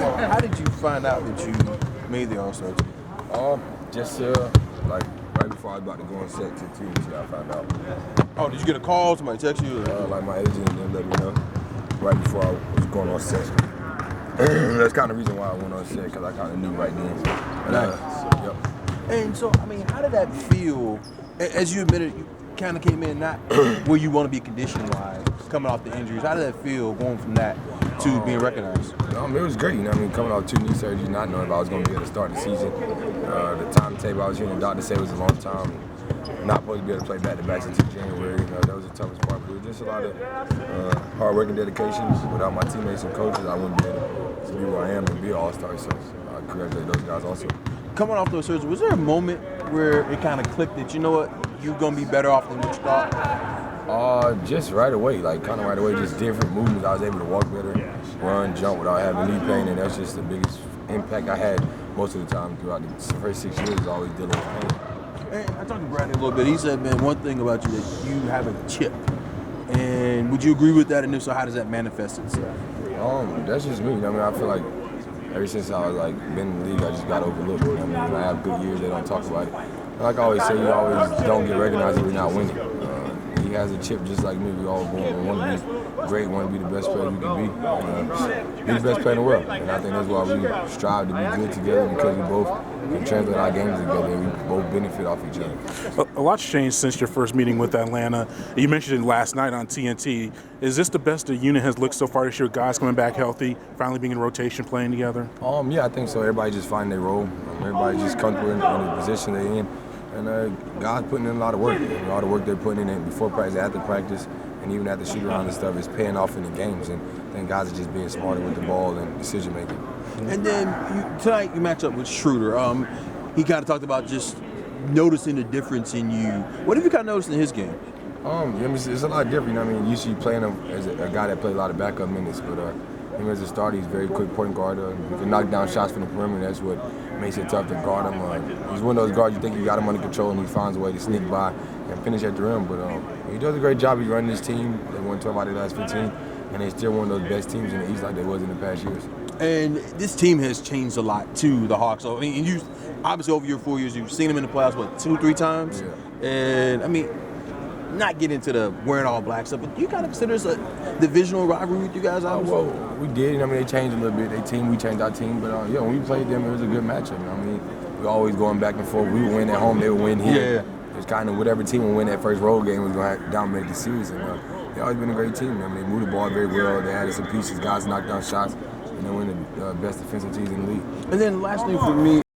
So how did you find out that you made the All-Star team? Just like right before I was about to go on set to TNT, I found out. Oh, did you get a call? Somebody text you? Like my agent and them let me know right before I was going on set. That's kind of the reason why I went on set, because I kind of knew right then. Nice. Yep. And so, I mean, how did that feel? As you admitted, you kind of came in not where you want to be condition-wise, coming off the injuries. How did that feel going from that to being recognized? It was great. Coming off 2 knee surgeries, not knowing if I was going to be able to start the season. The timetable I was hearing the doctor say was a long time. Not supposed to be able to play back-to-backs until January. That was the toughest part. But it was just a lot of hard work and dedication. Without my teammates and coaches, I wouldn't be able to be where I am and be an All-Star. So I congratulate those guys also. Coming off those surgeries, was there a moment where it kind of clicked that, you know what, you're going to be better off than what you thought? Just right away, kind of right away, just different movements. I was able to walk better, run, jump without having knee pain, and that's just the biggest impact I had most of the time throughout the first 6 years, always dealing with pain. And I talked to Bradley a little bit. He said, man, one thing about you that you have a chip. And would you agree with that? And if so, how does that manifest itself? That's just me. I feel like ever since I was been in the league, I just got overlooked. When I have good years, they don't talk about it. And like I always say, you always don't get recognized if you're not winning. He has a chip just like me. We all want to be great, want to be the best player we can be the best player in the world. And I think that's why we strive to be good together, because we both can translate our games together and we both benefit off each other. A lot's changed since your first meeting with Atlanta. You mentioned it last night on TNT. Is this the best the unit has looked so far this year? Guys coming back healthy, finally being in rotation, playing together? Yeah, I think so. Everybody just finding their role. Everybody just comfortable in the position they're in. And guys putting in a lot of work. All the work they're putting in before practice, after practice, and even after shoot around and stuff is paying off in the games. And I think guys are just being smarter with the ball and decision making. And then tonight you match up with Schroeder. He kind of talked about just noticing the difference in you. What have you kind of noticed in his game? It's a lot different. Usually playing him as a guy that plays a lot of backup minutes, but him as a starter, he's a very quick point guard. He can knock down shots from the perimeter. That's what makes it tough to guard him. He's one of those guards you think you got him under control, and he finds a way to sneak by and finish at the rim. But he does a great job. He's running his team. They won 12 out of the last 15, and they're still one of those best teams in the East like they was in the past years. And this team has changed a lot too, the Hawks. So, and you obviously over your 4 years, you've seen them in the playoffs, 2-3 times? Yeah. And not get into the wearing all black stuff, but you kind of consider this a divisional rivalry with you guys, obviously? Well, we did. They changed a little bit. We changed our team. But, when we played them, it was a good matchup. We always going back and forth. We would win at home, they would win here. Yeah. It's kind of whatever team would win that first road game was going to dominate the series. And they've always been a great team. They moved the ball very well. They added some pieces. Guys knocked down shots. And they're one of the best defensive teams in the league. And then the last thing for me,